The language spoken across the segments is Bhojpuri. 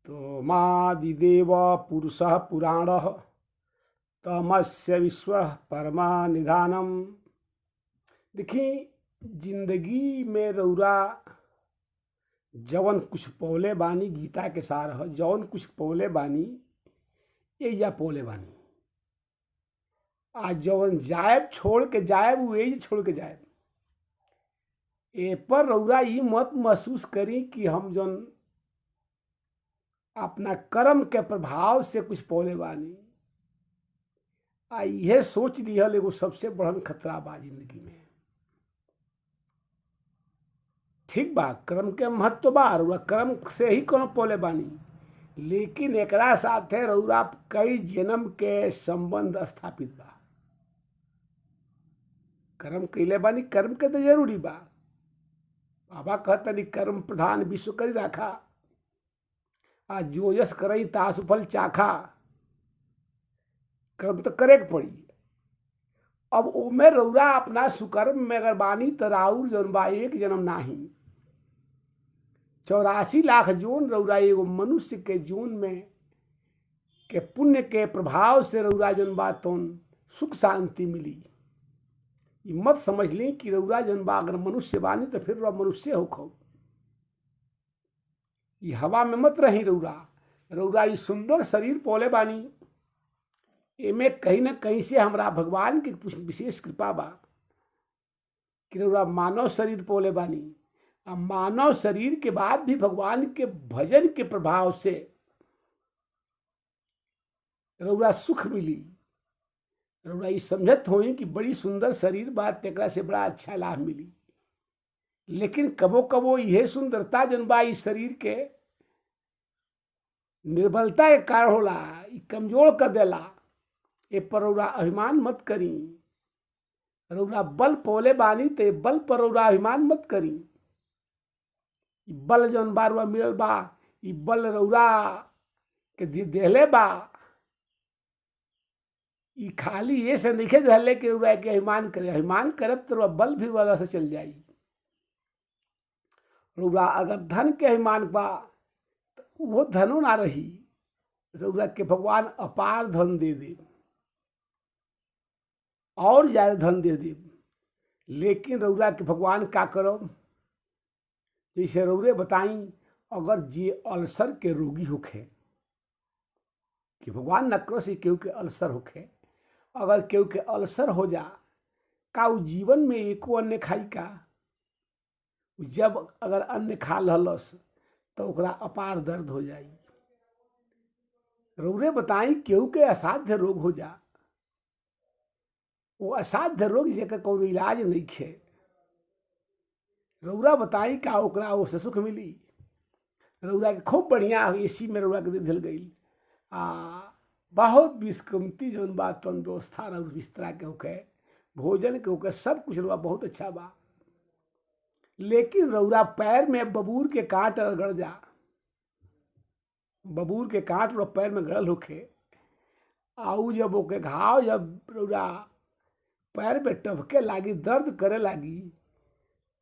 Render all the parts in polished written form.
तो मादिदेव पुरुषः पुराणः तमस्य विश्व परमा निधानम। देखिए, जिंदगी में रौरा जवन कुछ पौले बानी गीता के सार है, जवन कुछ पौले बानी ये या पौले बानी। आज जवन जायब छोड़ के जायब वे छोड़ के जायब। ए पर रौरा ये मत महसूस करी कि हम जन अपना कर्म के प्रभाव से कुछ पौले बानी। आ यह सोच लिया एगो सबसे बड़न खतरा बा जिंदगी में। ठीक बा, कर्म के महत्व बा, रउरा कर्म से ही कोनो पौले बानी, लेकिन एकरा साथे रउरा कई जन्म के संबंध स्थापित बा। कर्म कैले बानी, कर्म के तो जरूरी बा। बाबा कहतनी कर्म प्रधान विश्व करी राखा, आ जो यश करई तासु फल चाखा। कर्म तो करे के पड़ी। अब ओमे रउरा अपना सुकर्म में अगर बानी तो राउर जौन बा एक जन्म नाही, 84 लाख जोन रउरा एगो मनुष्य के जोन में के पुण्य के प्रभाव से रउरा जौन बा तौन सुख शांति मिली। ये मत समझ ली कि रउरा जौन बा अगर मनुष्य बानी तो फिर रउरा मनुष्य होखो। ये हवा में मत रही रउरा। रउरा ये सुंदर शरीर पौले बानी, एमे कहीं ना कहीं से हमरा भगवान की कुछ विशेष कृपा बा कि रउरा मानव शरीर पौले बानी। अब मानव शरीर के बाद भी भगवान के भजन के प्रभाव से रउरा सुख मिली। रउरा ये समझत होई कि बड़ी सुंदर शरीर बात एकरा से बड़ा अच्छा लाभ मिली, लेकिन कबो कबो यह सुंदरता जन बा इस शरीर के निर्बलता के कारण होला, कमजोर कर देला। ए पर रउरा अभिमान मत करी। रउरा बल पौले बानी तो बल पर रउरा अभिमान मत करी। बल जौन बा रउरा मिलल बा, ई बल रउरा के देहले बा। ई खाली ये से नहीं देहले कि रउरा के अभिमान करे। अभिमान करब तो रउरा बल भी वाला से चल जाई। रउरा अगर धन के अभिमान बा तो वो धनो ना रही। रउरा के भगवान अपार धन दे दे और ज्यादा धन दे दे, लेकिन रउरा के भगवान का करो। जैसे रउरे बताई, अगर जे अल्सर के रोगी होखे, कि भगवान न करो से केहू के अल्सर होखे, अगर केहू के अल्सर हो जा का उ जीवन में एको अन्न खाई का? जब अगर अन्न खा लहलस तो ओकरा अपार दर्द हो जाई। रउरे बताई, केहू के असाध्य रोग हो जा, वो असाध्य रोग जेकर कोनो इलाज नहीं खे, रउरा बताई का ओकरा ओसे सुख मिली? रउरा के खूब बढ़िया एसी में रउरा के दिल गई, बहुत विस्कमती जौन बा तौन व्यवस्था रउर बिस्तरा के होखे, भोजन के होखे, सब कुछ रउरा बहुत अच्छा बा, लेकिन रउरा पैर में बबूर के कांट अगड़ जा, बबूर के कांट रउरा पैर में गड़ल होखे, आऊ जब ओके घाव जब रउरा पैर पे टभके लागी, दर्द करे लागी,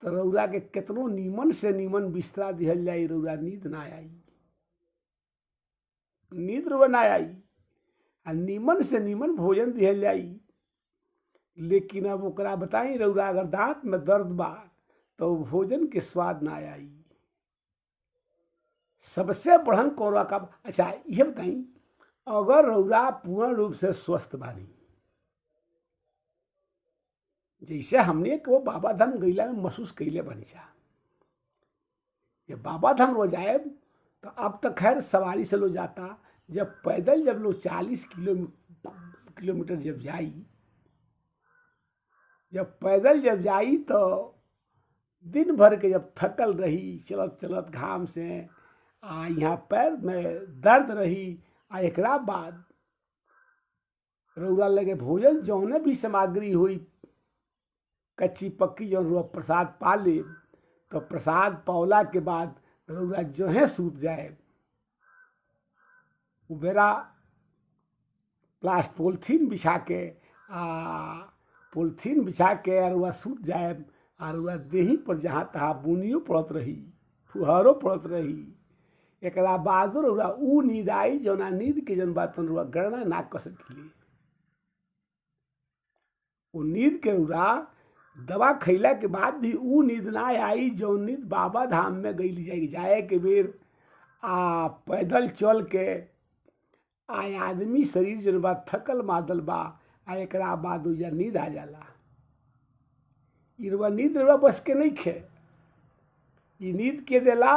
तो रउरा के कितनो नीमन से नीमन बिस्तरा दिहल जाई, रउरा नींद ना आई। नींद रउरा ना आई। आ नीमन से नीमन भोजन दिहल जाई, लेकिन अब ओकरा बताई रउरा अगर दांत में दर्द बा तो भोजन के स्वाद ना आई। सबसे बढ़न कोरवा का। अच्छा ये बताई, अगर रउरा पूर्ण रूप से स्वस्थ बानी, जैसे हमने वो बाबा धाम गईला में महसूस कैले बनी जा, जब बाबा धाम रो जाए तो अब तक खैर सवारी से लो जाता, जब पैदल जब लो 40 किलोमीटर जब जाई, जब पैदल जब जाई तो दिन भर के जब थकल रही चलत चलत घाम से, यहाँ पैर में दर्द रही, एकरा बाद रउरा लगे भोजन जौने भी सामग्री हुई कच्ची पक्की जो रउरा प्रसाद पा ले, तो प्रसाद पौला के बाद रउरा जो है सूत जाए, वो बेरा पॉलिथीन बिछा के पॉलिथीन बिछा के रउरा सूत जाए, और रउरा देही पर जहाँ तहाँ बुनियो पड़त रही, फुहारो पड़त रही, एकरा बाद रउरा ऊ नींद आई जौना नींद के जौन बात रउरा गणना ना कर सकिले। वो नींद के रउरा दवा खैला के बाद भी ऊ नींद ना आई जौन नींद बाबा धाम में गई जाए के बेर पैदल चल के आदमी शरीर जौन बा थकल मादल बा एकरा बाद उजा नींद आ जाला। इरवा नींद रउरा बस के नहीं खे। ई नींद के देला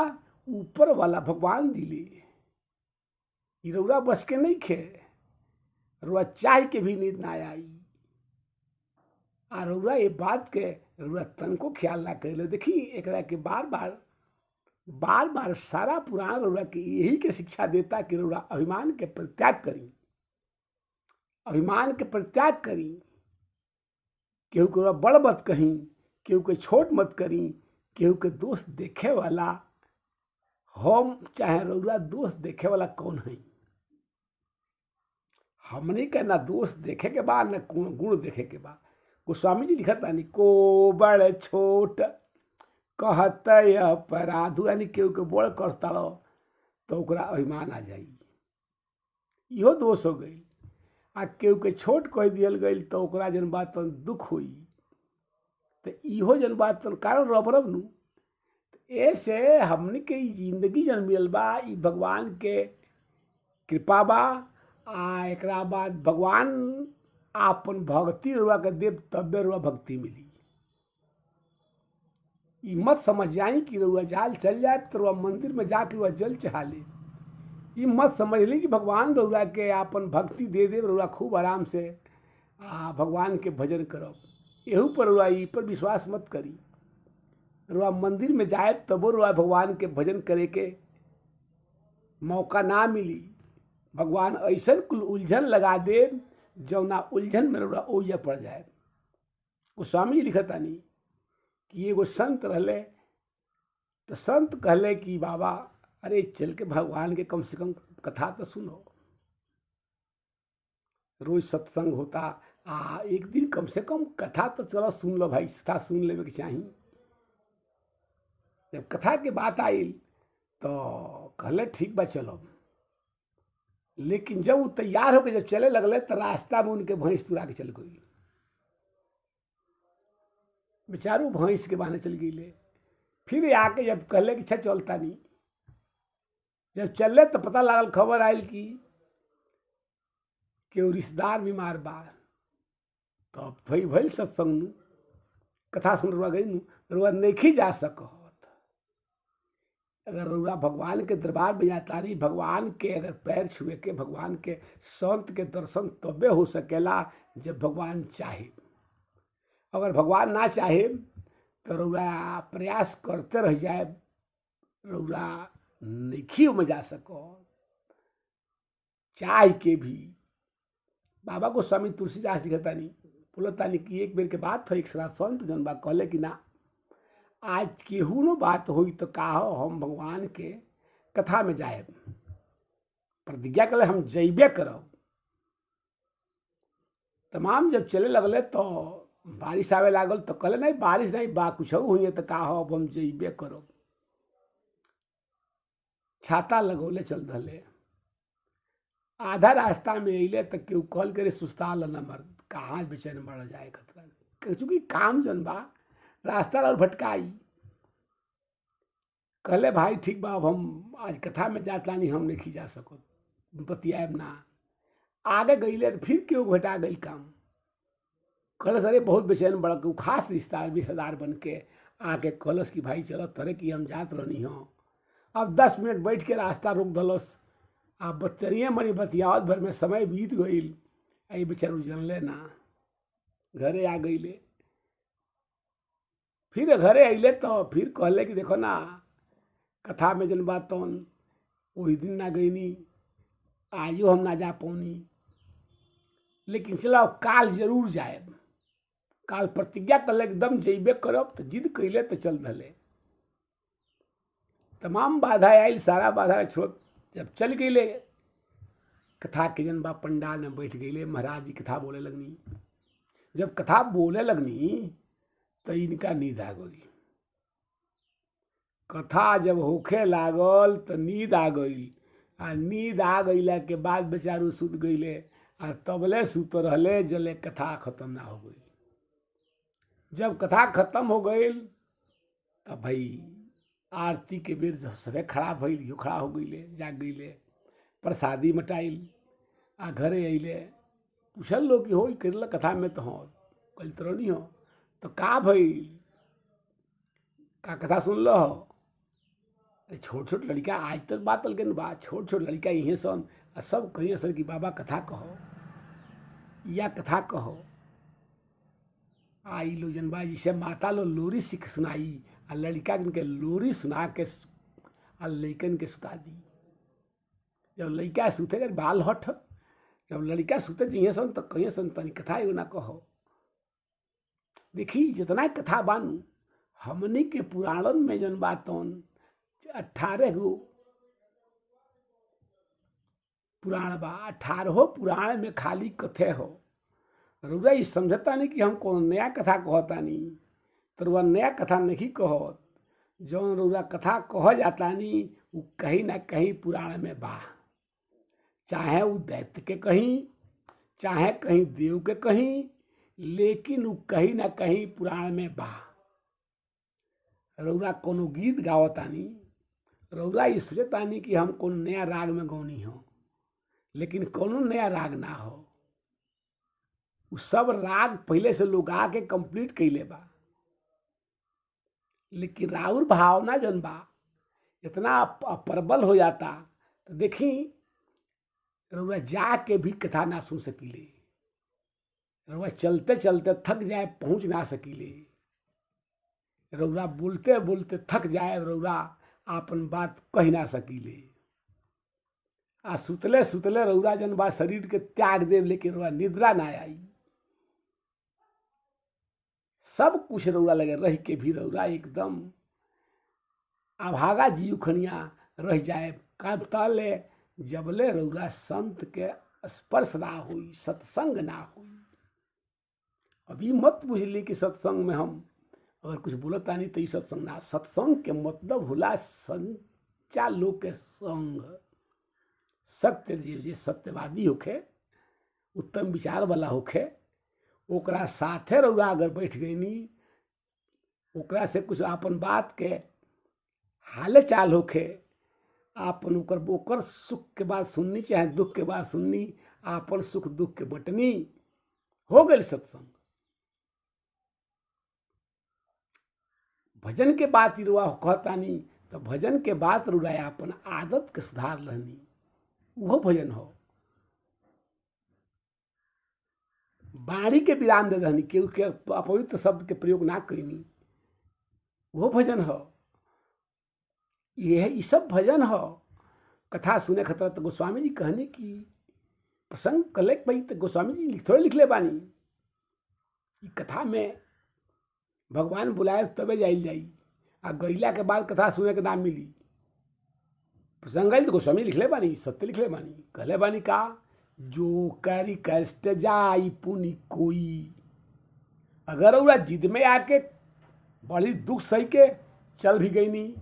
ऊपर वाला भगवान दिले। ई रउरा बस के नहीं खे। रउरा चाह के भी नींद ना आई। आ रउरा ये बात के रउरा तनको ख्याल ना कैले। देखी एकरा के बार बार सारा पुराण रउरा के यही के शिक्षा देता कि रउरा अभिमान के परित्याग करी। अभिमान के परित्याग करी। केहू के बड़ मत कही, केहू के छोट मत करी, केहू के दोष देखे वाला हम चाहे रउरा दोष देखे वाला कौन है। हमने का ना दोष देखे के बा ना गुण देखे के बा। गोस्वामी जी लिखत बानी को बड़ छोट कहत अपराधु, यानी केहू के बड़ करता तो ओकरा अभिमान आ जाई, इहो दोष हो गई। आ केहू के छोट कह दियल गई तो ओकरा जन बात दुख हुई, तो इहो जन बात कारण रब नु। ऐसे हमने के जिंदगी जन मिलल बा ई भगवान के कृपा बा। एकरा बाद भगवान आपन भक्ति रुआ के देव तब्बे रुआ भक्ति मिली। ई मत समझ जाई कि रुआ जाल चल जाए तो रुआ मंदिर में जाके रुआ जल चढ़ा ले। ई मत समझ ली कि भगवान रुआ के आपन भक्ति दे दे रुआ खूब आराम से भगवान के भजन करब। एहू पर रुआ ई पर विश्वास मत करी। रुआ मंदिर में जाए तबो रुआ भगवान के भजन करे के मौका ना मिली। भगवान ऐसन कुल उलझन लगा दे जौना उलझन में रुआ ओझा पड़ जाए। गोस्वामी जी लिखतानी कि एगो संत रहले तो संत कहले कि बाबा अरे चल के भगवान के कम से कम कथा तो सुनो। रोज सत्संग होता एक दिन कम से कम कथा तो चलो सुन लो भाई, कथा सुन लेवे के चाहिए। जब कथा के बात आई तो कहले ठीक बा चलो। लेकिन जब वो तैयार होकर जब चले लगले तो रास्ता में उनके भैंस तुरा के चल गई। बेचारू भैंस के बहाने चल गई। फिर आके जब कहले कि अच्छा चलता नहीं, जब चलले तो पता लागल खबर आयल कि केहू रिश्तेदार बीमार बा। तो भइल सत्संग नु कथा सुन रुआ गई नु रुआ नहीं जा सकत। अगर रुआ भगवान के दरबार में जाता नहीं, भगवान के अगर पैर छुए के भगवान के संत के दर्शन तबे हो सकेला जब भगवान चाहे। अगर भगवान ना चाहे तो रुआ प्रयास करते रह जाए, रुआ नहीं में जा सको। चाह के भी बाबा गोस्वामी तुलसीदास लिखतानी बोलतानी कि एक बेर के बात हो, एक संत जन बा कहले कि ना आज केहू नो बात हुई तो कहो हम भगवान के कथा में जाए। प्रतिज्ञा कले हम जैबे करब। तमाम जब चले लगले तो बारिश आवे लागल तो कहले नहीं बारिश नहीं बा कुछ हुई तो कहो अब हम जैबे करब। छाता लगौले चल दले। आधा रास्ता में अले तो केहू कॉल करे सुस्ताल न मर्द कहाँ बेचैन बढ़ जाए खतरा। चूंकि काम जन बा रास्ता और भटकाई। कहले भाई ठीक बा अब हम आज कथा में जाता नहीं, हम नहीं जा सको बतियाब ना। आगे गईले तो फिर क्यों घटा गई काम। कहलस अरे बहुत बेचैन बड़ा के खास रिश्तेदार बन के आके कहलस कि भाई चलो तरे कि हम जात रहनी हो। अब 10 मिनट बैठ के रास्ता रोक दलस। आप बतरिए मरी बतियावत भर में समय बीत गई। आई बेचारू जनले ना घरे आ गईले। फिर घरे अले तो फिर कहले कि देखो ना कथा में जन बात वही दिन ना गईनी, आजो हम ना जा पौनी, लेकिन चलो काल जरूर जाए। काल प्रतिज्ञा कर एकदम जैबे करब। तो जिद कैले तो चल धले। तमाम बाधा आयल, सारा बाधा छोड़ जब चल गईले कथा के जन बा पंडाल में बैठ गईले। महाराज जी कथा बोले लगनी। जब कथा बोले लगनी तो इनका नींद आ गई। कथा जब होखे लागल तो नींद आ गई। आ नींद आ गईला के बाद बेचारू सुत गईले। आ तबले सुत रहले जले कथा खत्म ना हो गई। जब कथा खत्म हो गई तब भाई आरती के बेर जब सबे खड़ा भइल, यो खड़ा हो गईले, जाग गईले, प्रसादी मटाइल, आ घरे अइले। पूछल लोग कि हो करल कथा में तो हो कल तो नहीं हो तो का भइल, का कथा सुन लो हो। छोट छोट लड़का आज तक बात अलगे बा, छोट छोट लड़का यही सन आ सब कहिए सर कि बाबा कथा कहो या कथा कहो। आई लो जनबा जिसे माता लो लोरी सीख सुनाई आ लड़का के लोरी सुना के आ लड़कन के सुता दी। जब लड़का सुते कर बाल हट, जब लड़का सुते जइए सन तो कहिए सन तनी कथा एगो ना कहो। देखी जितना कथा बानू हमनी के पुराणन में जन बातन 18 गो पुराण बा। 18 पुराण में खाली कथे हो। रउरा ई समझता नहीं कि हम कौन नया कथा कहतानी, तो रुआ नया कथा नहीं कहत। जौन रउरा कथा कह जातानी वो कहीं ना कहीं पुराण में बा, चाहे वो दैत्य के कहीं, चाहे कहीं देव के कहीं, लेकिन वो कहीं ना कहीं पुराण में बा। रउरा कोनो गीत गावतानी, रउरा ई सोचतानी कि हम कौन नया राग में गौनी हो, लेकिन कोनो नया राग ना हो। उ सब राग पहले से लोग आके कंप्लीट कैले बा, लेकिन राउर भावना जन बा इतना प्रबल हो जाता तो देखी रउरा जाके भी कथा ना सुन सकीले। रउरा चलते चलते थक जाए, पहुंच ना सकीले। रउरा बोलते बोलते थक जाए, रउरा आपन बात कह ना सकीले। आ सुतले सुतले रउरा जन बा शरीर के त्याग देव, लेकिन रउरा निद्रा ना आई। सब कुछ रउरा लगे रह के भी रउरा एकदम अभागा जीव खनिया रह जाए। का तले जबले रउरा संत के स्पर्श ना हुई, सत्संग ना हुई। अभी मत बुझली कि सत्संग में हम अगर कुछ बोलता नहीं तो ये सत्संग ना। सत्संग के मतलब होला संचा लोग के संग। सत्य जे सत्यवादी होखे, उत्तम विचार वाला होखे, ओकरा साथे रउरा अगर बैठ गईनी, ओकरा से कुछ आपन बात के हाल चाल होखे, आपन ओकर सुख के बात सुननी, चाहे दुख के बात सुननी, आपन सुख दुख के बटनी, हो गई सत्संग। भजन के बात रुआ कहतानी तो भजन के बात रुआ अपन आदत के सुधार लहनी, वो भजन हो। बाणी के विराम दे दहनी, केहू के अपवित्र शब्द के प्रयोग ना कईनी, वो भजन हो। ये सब भजन हो। कथा सुने खतरा तो गोस्वामी जी कहने की प्रसंग कले भाई तो गोस्वामी जी थोड़े लिख ले बानी। कथा में भगवान बुलाए तबे जाइल जाई, आ गईला के बाद कथा सुने के नाम मिली। प्रसंग तो गोस्वामी लिख ले बानी, सत्य लिख ले बानी। कहले बानी का जो करी कष्ट जाई पुनि कोई। अगर वह जिद में आके बड़ी दुख सही के चल भी गई नहीं,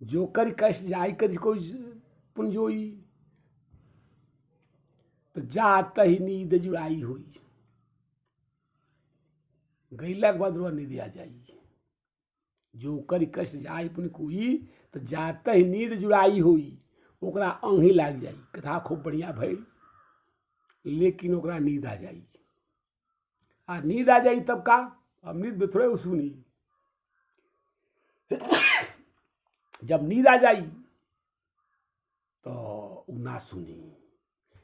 जो करी कष्ट जाई कर कोई पुंजोई, तो जात ही नींद जुड़ाई हुई। गईला के बाद नींद आ जाई। जो करी कष्ट जाई पुनि कोई, तो जात ही नींद जुड़ाई हुई। ओकरा अंगी लाग जाई। कथा खूब बढ़िया भइल, लेकिन ओकरा नींद आ जाई। आ नींद आ जाई तब का, अब नींद में थोड़े सुनी। जब नींद आ जाई तो ना सुनी।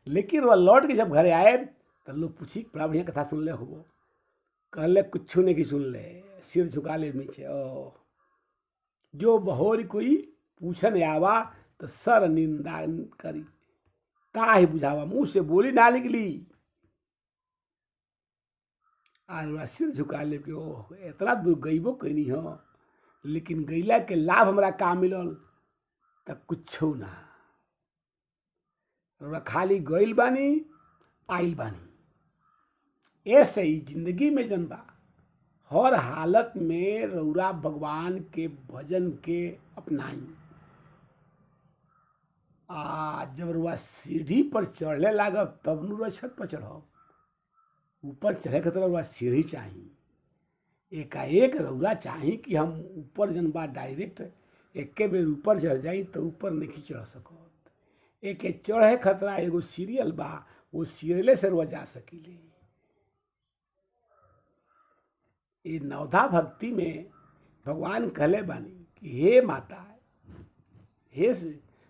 लेकिन वह लौट के जब घरे आए तो लोग पूछी बड़ा बढ़िया कथा सुन ले हो। कहले कुछ नहीं की सुन ले, सिर झुका ले नीचे। ओ जो बहोरी कोई पूछन आवा तो सर निंदा करी, ताहि बुझावा, मुंह से बोली ना निकली। और सिर झुका ले कि ओह इतना दूर गईबो कहीं हो, लेकिन गईला के लाभ हमरा का मिलल तो कुछ ना। खाली गईल बानी आइल बानी। ऐसे ही जिंदगी में जनबा हर हालत में रौरा भगवान के भजन के अपनाई। जब रउआ सीढ़ी पर चढ़े लागब तब नु रउआ छत पर चढ़ब। ऊपर चढ़े के तरह रउआ सीढ़ी चाही। एकाएक रउआ चाही कि हम ऊपर जन बा डायरेक्ट एके बेर ऊपर चढ़ जाई तो ऊपर नहीं चढ़ सकत। एके चढ़े खतरा एगो सीरियल बा, वो सीरियले से रउआ जा सकीले। ये नवधा भक्ति में भगवान कहले बानी कि हे माता, हे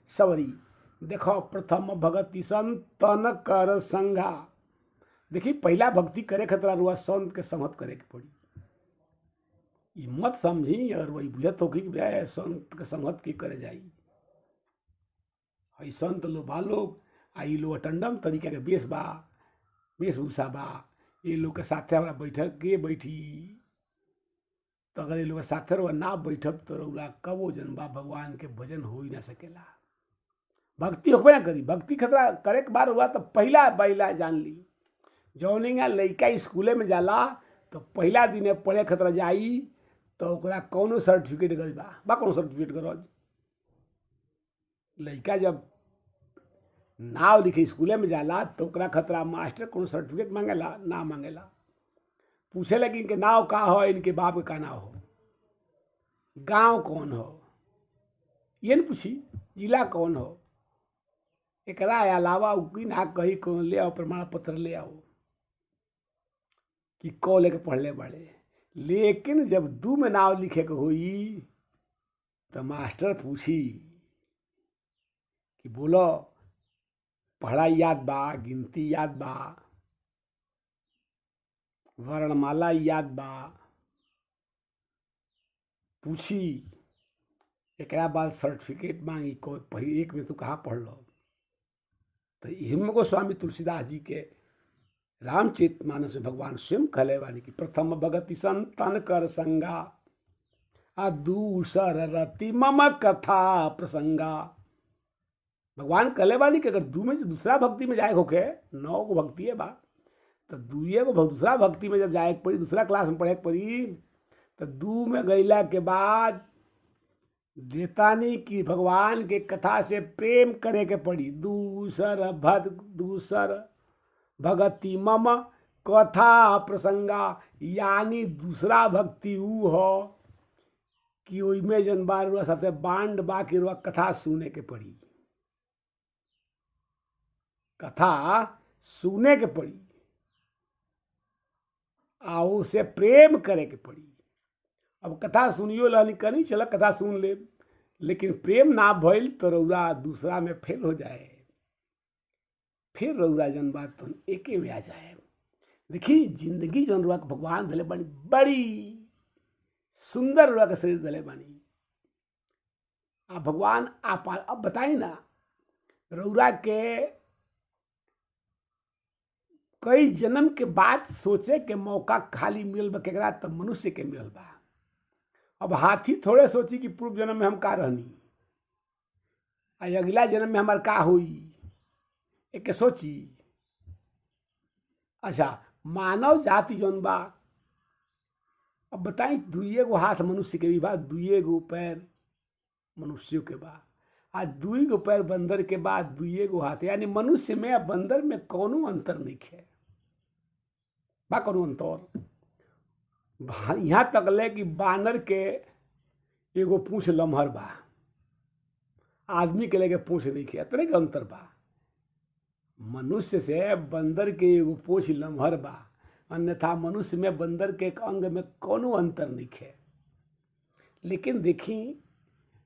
सवरी, देखो प्रथम भगति संतन कर संघा। देखी पहला भक्ति करे खतरा रुआ संत के संगत करे के पड़ी। ये मत समझी और वही बुझत हो कि संत के संगत की करे जाई। हई संत लो बालोग आई लो अटंडम तरीके के वेशभूषा बा। ये लोग के साथे हमरा बैठक के बैठी तो अगर ये लोग साथे रुआ ना बैठब तो रउरा कबो जन बा भगवान के भजन हो ही ना सकेला। भक्ति होबे ना करी। भक्ति खतरा करे के बार हुआ तो पहला जान ली। जौनिंगा लड़का स्कूले में जाला तो पहला दिन पढ़े खतरा जाई तो ओकरा कौनो सर्टिफिकेट गज बा कौनो सर्टिफिकेट गरज। लड़का जब नाव लिखे स्कूले में जाला तो ओकरा खतरा मास्टर कौनो सर्टिफिकेट मांगेला ना मांगेला। पूछे लगी इनके नाव का हो, इनके बाप के का नाव हो, गांव कौन हो, ये न पूछी जिला कौन हो। एकरा अलावा उकी ना कही कौन ले आओ प्रमाण पत्र ले आओ कि कौ लेके पढ़ले बड़े। लेकिन जब 2 में नाव लिखे के हुई तो मास्टर पूछी कि बोलो पढ़ाई याद बा, गिनती याद बा, वर्णमाला याद बा। पूछी एकरा बाद सर्टिफिकेट मांगी कोई एक में तू कहाँ पढ़ लो। तो हिम गोस्वामी तुलसीदास जी के रामचरितमानस में भगवान स्वयं कहले बानी कि प्रथम भगति संतन कर संगा आ दूसर रति मम कथा प्रसंगा। भगवान कहले बानी कि अगर दूसरा भक्ति में जाए होके 9 गो भक्ति है बा तो 2 गो दूसरा भक्ति में जब जाए के पड़ी, दूसरा क्लास में पढ़े के पड़ी तो 2 में गईला के बाद देतानी कि भगवान के कथा से प्रेम करे के पड़ी। दूसर भगति मम कथा प्रसंगा, यानी दूसरा भक्ति ऊ हो कि ओइमे जन बार सबसे बांड बा कि कथा सुने के पड़ी, कथा सुने के पड़ी आ उसे प्रेम करे के पड़ी। अब कथा सुनियो लानी कनी चल कथा सुन ले, लेकिन प्रेम ना भइल तो रउरा दूसरा में फेल हो जाए, फिर रउरा जन बात तो एके में आ जाए। देखी जिंदगी जन रुआ भगवान धले बानी, बड़ी सुंदर रुआ के शरीर धले बानी। आप भगवान आप अब बताई ना रउरा के कई जन्म के बाद सोचे के मौका खाली मिलल बा केकरा, तब मनुष्य के मिलल बा। अब हाथी थोड़े सोची कि पूर्व जन्म में हम का रहनी आ अगला जन्म में हमार का हुई, एक सोची। अच्छा मानव जाति जौन बा, अब बताई 2 गो हाथ मनुष्य के भी बा, 2 गो पैर मनुष्यों के बा, आ 2 गो पैर बंदर के बाद 2 गो हाथ, यानी मनुष्य में आ बंदर में कोनो अंतर नहीं है बा, कोनो अंतर। यहाँ तक ले कि बानर के एगो पूंछ लम्हर बा, आदमी के लेके पूंछ नहीं है, इतने के अंतर बा। मनुष्य से बंदर के एगो पूंछ लम्हर बा, अन्यथा मनुष्य में बंदर के एक अंग में कोनो अंतर नहीं है। लेकिन देखी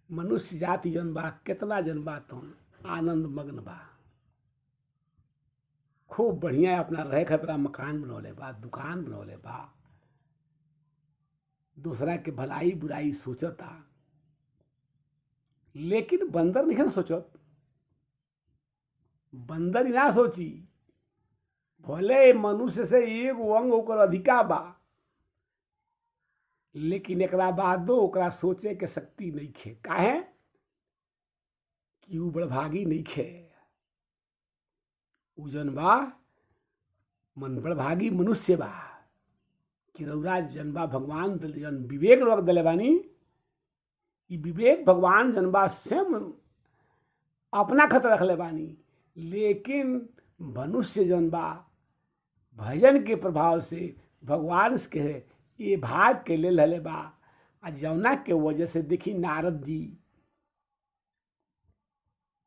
मनुष्य जाति जन बा कितना जन बा तो आनंद मग्न बा, खूब बढ़िया अपना रहे खतरा मकान बनौले बा, दुकान बनौले बा, दूसरा के भलाई बुराई सोचता। लेकिन बंदर नहीं सोचत, बंदर ना सोची भले मनुष्य से एगो अंग ओकर अधिका बा, लेकिन एकरा बादो ओकरा सोचे के शक्ति नहीं खे। काहे कि ऊ बड़भागी नहीं खे, ऊ जन बा मन बड़भागी मनुष्य बा। कि रौरा जनबा भगवान जन विवेक रोक दिले बानी, ई विवेक भगवान जनबा स्वयं अपना खत रखले बानी, लेकिन मनुष्य जनबा भजन के प्रभाव से भगवान के ये भाग के ले लले बा। आ जौना के वजह से देखी नारद जी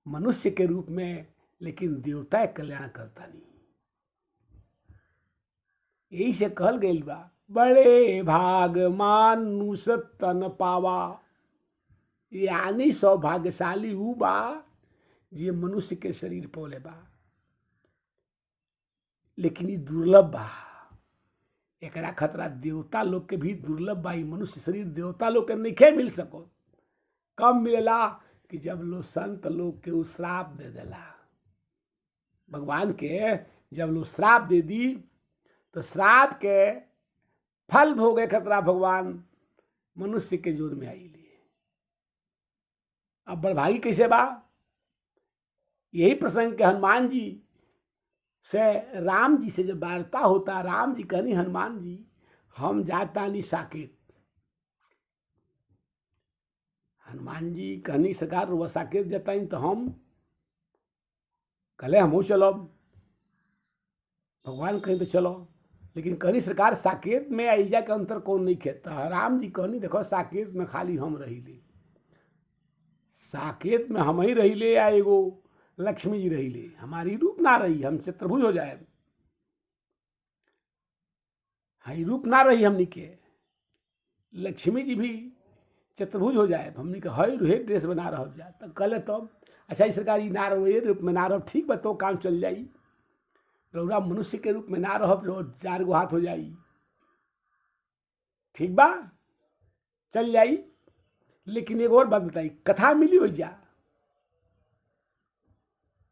मनुष्य के रूप में, लेकिन देवता कल्याण करता नहीं। यही से कहल गई बा, बड़े भाग मानुष तन पावा, यानी सौभाग्यशाली ऊ बा जे मनुष्य के शरीर पौले बा। लेकिन ये दुर्लभ बा, एकरा खतरा देवता लोग के भी दुर्लभ बा। मनुष्य शरीर देवता लोग के नहीं मिल सको। कब मिलेला कि जब लोग संत लोग के श्राप दे देला। भगवान के जब लोग श्राप दे दी तो श्राप के फल भोगे खतरा भगवान मनुष्य के जोर में आई लिए। अब बड़भागी कैसे बा, यही प्रसंग के हनुमान जी से राम जी से जब वार्ता होता, राम जी कहनी हनुमान जी हम जाता नहीं साकेत। हनुमान जी कहनी सरकार वह साकेत जाता नहीं तो हम कहले हम चलो। भगवान कहीं तो चलो, लेकिन कहनी सरकार साकेत में आईजा के अंतर कौन नहीं खेता। राम जी कहनी देखो साकेत में खाली हम रही ले, साकेत में हम ही रही ले या एगो लक्ष्मी जी रही ले, हमारी रूप ना रही, हम चतुर्भुज हो जाए। हाई रूप ना रही हमनी के, लक्ष्मी जी भी चतुर्भुज हो जाए। हमनी के हई रुहे ड्रेस बना रह जा तो कल तब अच्छा ही सरकार ना रहो ये रूप में ना रहो, ठीक बा तो काम चल जाई। रौरा मनुष्य के रूप में ना रहो तो 4 गो हाथ हो जाई, ठीक बा चल जाई। लेकिन एक और बात बताई, कथा मिली हो जा।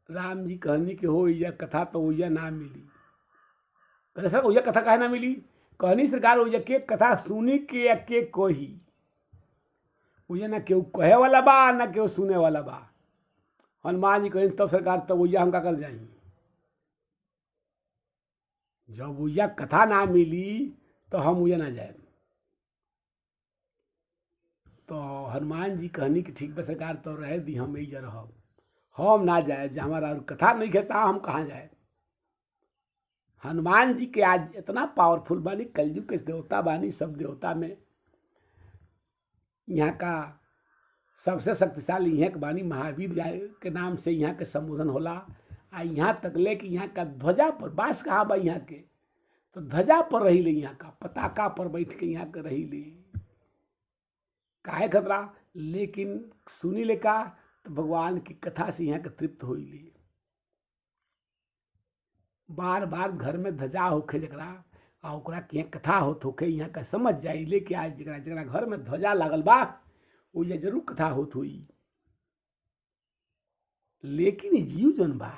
राम जी कहनी कि हो या कथा तो ओया ना मिली। कहले सर ओया कथा काहे ना मिली। कहनी सरकार ओया के कथा सुनी के या के कोही, ओया ना केहू कहे वाला बा ना केहू सुने वाला बा। हनुमान जी कहनी तब सरकार तब ओया हम का कर जाई। जब ओया कथा ना मिली तो हम ओया ना जाए। तो हनुमान जी कहनी कि ठीक बा सरकार तो रह दी, हम एजा रहब, हम ना जाए। जब हमारा कथा नहीं कहता हम कहाँ जाए। हनुमान जी के आज इतना पावरफुल बानी, कलयुग के देवता बानी, सब देवता में यहाँ का सबसे शक्तिशाली यहाँ के बानी। महावीर जाए के नाम से यहाँ के संबोधन होला। आ यहाँ तक ले कि यहाँ का ध्वजा पर बास कहा बा, यहाँ के तो ध्वजा पर रही ले, यहाँ का पताका पर बैठ के यहाँ के रही ले। काहे खतरा, लेकिन सुनी ले का तो भगवान की कथा से यहाँ के तृप्त हो ली। बार बार घर में ध्वजा होखे जरा आ ओकरा के कथा होत होखे, यहाँ का समझ जाई ले कि आज जरा जरा घर में ध्वजा लागल बा वो ये जरूर कथा होत हुई। लेकिन जीव जन बा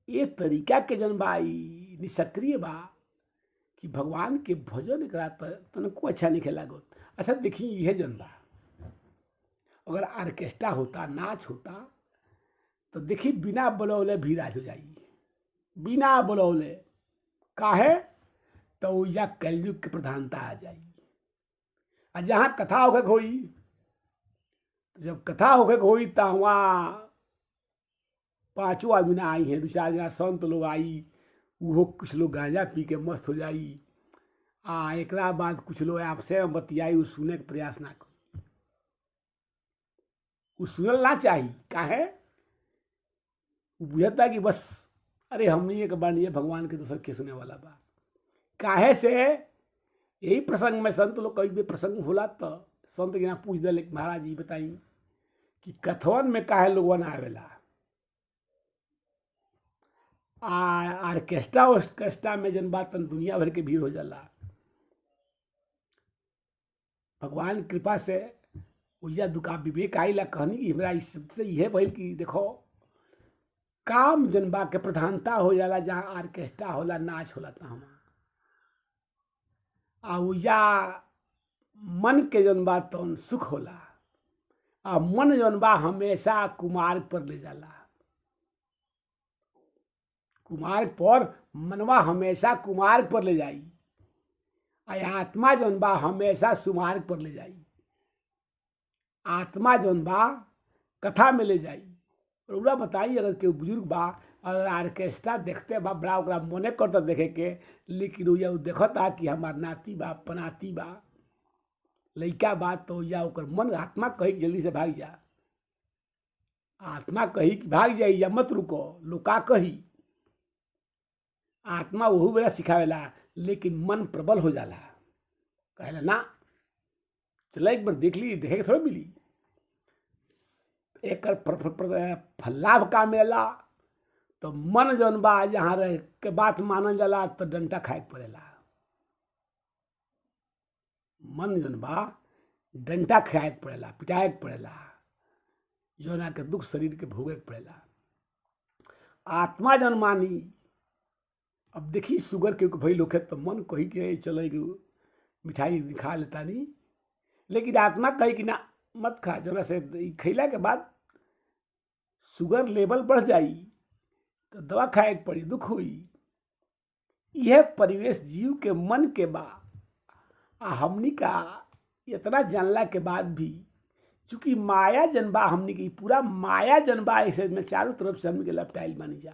ये तरीका के जन बा निष्क्रिय बा कि भगवान के भजन करा तनको अच्छा नहीं लागत। अच्छा देखी यह जन बा, अगर ऑर्केस्ट्रा होता, नाच होता तो देखी बिना बुलौले भीराज हो जाई, बिना बुलौले। काहे तो ओइजा कलयुग की प्रधानता आ जाई। आ जहाँ कथा होके होई, तो जब कथा होके होई तो वहाँ 5 आदमी ना आई हैं, 2-4 जना संत लोग आई, वो कुछ लोग गांजा पी के मस्त हो जाई। एक बाद कुछ लोग आपसे बतियाई, वो सुने के प्रयास ना कर, वो सुनल ना चाहिए। काहे बुझता कि बस अरे हमनी एक बार भगवान के दूसर के सुने वाला बा। काहे से यही प्रसंग में संत लोग कई भी प्रसंग होला तो संत के यहाँ पूछ दिले महाराज जी बताई कि कथवन में काहे लोगन आवेला, ऑर्केस्ट्रा में जन बात दुनिया भर के भीड़ हो जाला। भगवान कृपा से उजा दुका विवेक आईला कहनी कि हमरा इस से यह भइल कि देखो काम जनबा के प्रधानता हो जाला। जहाँ ऑर्केस्ट्रा होला, नाच होला, तो हम उजा मन के जनबा तो सुख होला। आ मन जनबा हमेशा कुमार्ग पर ले जाला, कुमार्ग पर मनवा हमेशा कुमार्ग पर ले जाई। आत्मा जौन बा हमेशा सुमार्ग पर ले जाई। आत्मा जौन बा कथा में ले जाई। रउरा बताई अगर केहू बुजुर्ग बा और ऑर्केस्ट्रा देखते बा बड़ा ओकरा मने करता देखे के, लेकिन उ देखता कि हमार नाती बा पनाती बा लइका बा, तो या ओकर मन आत्मा कही जल्दी से भाग जा। आत्मा कही कि भाग जाई या मत रुको, लुका कही। आत्मा वहू बेरा सिखावेला, लेकिन मन प्रबल हो जाला, कहेला ना चला एक बार देख ली, देखे के थोड़ा मिली। एक लाभ का मिलेला तो मन जौन बा जहाँ रह के बात मानल जाला तो डंटा खाए के पड़ेला। मन जौन बा डंटा खाए के पड़ेला, पिटाए के पड़ेला, जौना के दुख शरीर के भोगे के पड़ेला। आत्मा जौन मानी, अब देखी शुगर के भई लोग तो मन कही के चले मिठाई खा लेता नहीं, लेकिन आत्मा कही कि ना मत खा, जरा से खैला के बाद शुगर लेवल बढ़ जाई तो दवा खाए के पड़ी, दुख हुई। यह परिवेश जीव के मन के बा। हमनी का इतना जानला के बाद भी चूंकि माया जनबा हमनी की पूरा माया जनबा ऐसे में चारों तरफ से हमनी के लपटाइल बनी जा,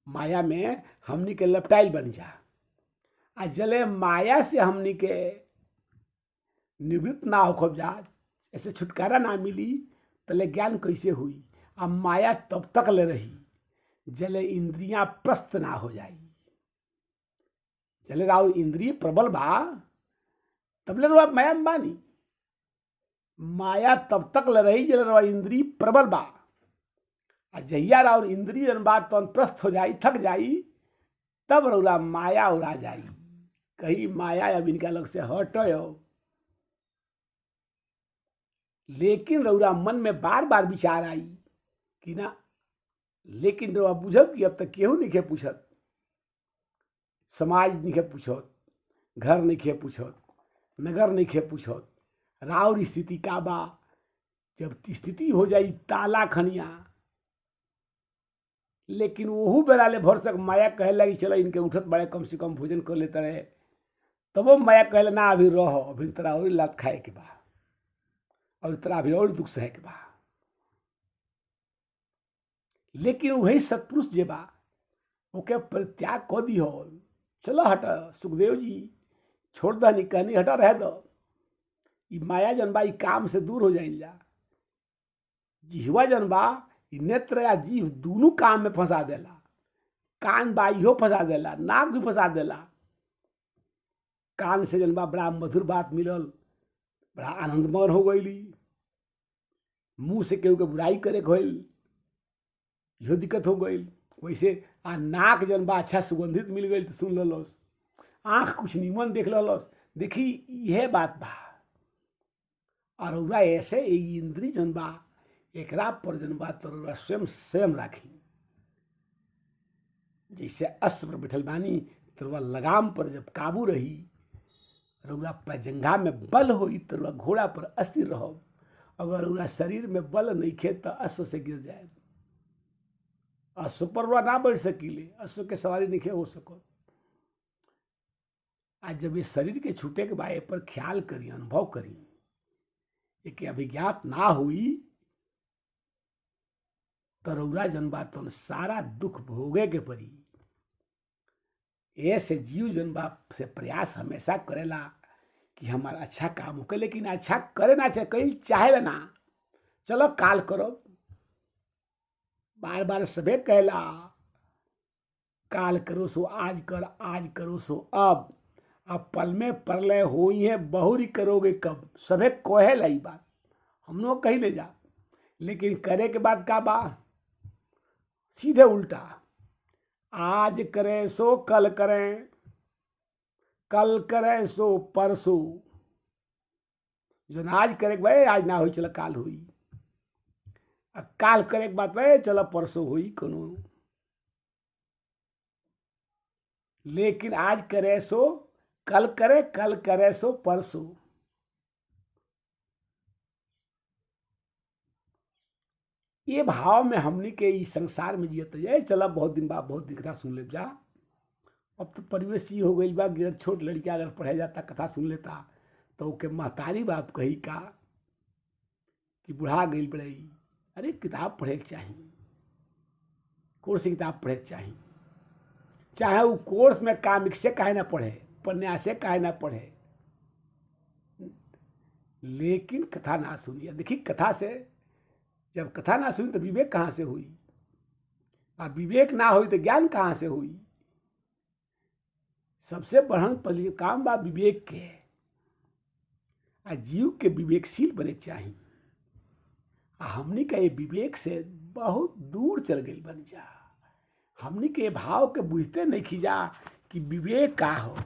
माया में हमनी के लपटाइल बन जा। आ जले माया से हमनी के निवृत्त ना हो जा, ऐसे छुटकारा ना मिली, तले ज्ञान कैसे हुई। अब माया तब तक ले रही जले इंद्रियां प्रस्त ना हो जाई। जले राव इंद्रिय प्रबल बा तब ले रहा माया में बानी। माया तब तक ले रही जले रहा इंद्रिय प्रबल बा। जहिया राव इंद्रिय बात तो प्रस्त हो जाई, थक जाई, तब रौला माया उड़ा जाई। कहीं माया अब इनका लग से हटो। लेकिन रौरा मन में बार बार विचार आई कि ना, लेकिन रौरा बुझब कि अब तक केहू नहीं पूछत, समाज नहीं पूछत, घर नहीं पूछत, नगर नहीं पूछत राउर स्थिति का बा। जब स्थिति हो जाई ताला खनिया, लेकिन वहू बेरा ले भर सक माया कहे लगी चलो इनके उठत बड़े कम से कम भोजन कर लेते रहे, तब वो माया कहले ना अभी रहो, अभी तरा और लात खाए के बा, और तरा अभी और दुख सहे के बा। लेकिन वही सत्पुरुष जे बा ओके परित्याग कर दी हो, चलो हट सुखदेव जी छोड़ दनी, कहनी हटा रह दो। ई माया जनबा ई काम से दूर हो जाइल जा। जिहवा जनबा ई नेत्र या जीव दोनों काम में फंसा देला। कान बा इहो फंसा देला, नाक भी फंसा देला। कान से जनबा बड़ा मधुर बात मिलल, बड़ा आनंदमय हो गईली। मुंह से केहू के बुराई करे होइल, इहो दिक्कत हो गई। वैसे नाक जनबा अच्छा सुगंधित मिल गई तो सुन ललस, आँख कुछ नीमन देख ललस। देखी यह बात बा। और रउरा ऐसे इंद्री जनबा एकरा पर जनबा तो स्वयं स्वयं राखी। जैसे अस्त्र पर बैठल बानी तो लगाम पर जब काबू रही, रउरा पैजंघा में बल होई तो रउरा घोड़ा पर अस्थिर रहो। अगर रउरा शरीर में बल नहीं खे तो अश्व से गिर जाए। अश्व पर रउरा ना बैठ सकीले, अश्व के सवारी नहीं हो सको। आज जब ये शरीर के छूटे के बारे पर ख्याल करी, अनुभव करी, एक अभिज्ञात ना हुई तो रउरा जनबा तो सारा दुख भोगे के पड़ी। ऐसे जीव जनबा से प्रयास हमेशा करेला कि हमारा अच्छा काम होके, लेकिन अच्छा करे ना चाहे कहीं चाहे ना, चलो काल करो। बार बार सबे कहला काल करो सो आज कर, आज करो सो अब पल में परलय हो ही है, बहुरी करोगे कब। सबे कहे लाई बात, हम लोग कही ले जा, लेकिन करे के बाद का बा सीधे उल्टा। आज करे सो कल करें, कल करे सो परसों। जो आज करे भाई आज ना हुई चलो काल हुई, काल करे के बात भाई चलो परसों हुई कोनो। लेकिन आज करे सो कल करे, कल करे सो परसों। ये भाव में हमनी के इस संसार में जियत जाए। चला बहुत दिन बाद बहुत दिन कथा सुन ले जा, अब तो परिवेश ये हो गई बा कि अगर छोट लड़का अगर पढ़े जाता कथा सुन लेता तो ओके महतारी बाप कही का कि बुढ़ा गई बड़ई, अरे किताब पढ़े के चाहिए, कोर्स की किताब पढ़े के चाहिए, चाहे वो कोर्स में कामिक से काहे ना पढ़े, उपन्यास से काहे ना पढ़े, लेकिन कथा ना सुनिए। देखिए कथा से, जब कथा ना सुनी तो विवेक कहाँ से हुई, और विवेक ना हुई तो ज्ञान कहाँ से हुई। सबसे बढ़न पहले काम बा विवेक के, आ जीव के विवेकशील बने चाहिए। हमनी के ये विवेक से बहुत दूर चल गई बन जा, हमनी के भाव के बुझते नहीं खींचा कि विवेक का हो।